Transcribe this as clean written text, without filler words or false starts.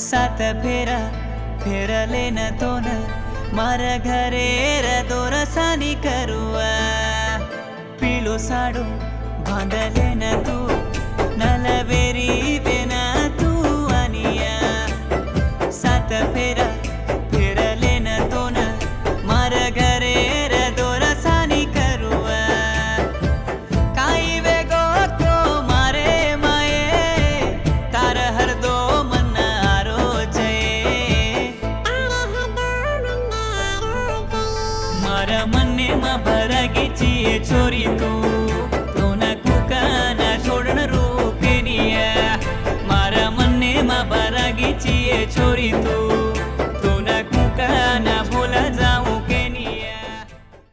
सात फेरा फेरले न तो न मारा घरे रदोरसानी करुआ पीलो साडो बांधले न तू नलवेरी बेना तू आनिया सात फेरा फेरले न तो न मारा घरे रदोरसानी करुआ काई वेगो तो मारे माये तार हर दो मारा मन्ने मा भरागी छे छोरी तू।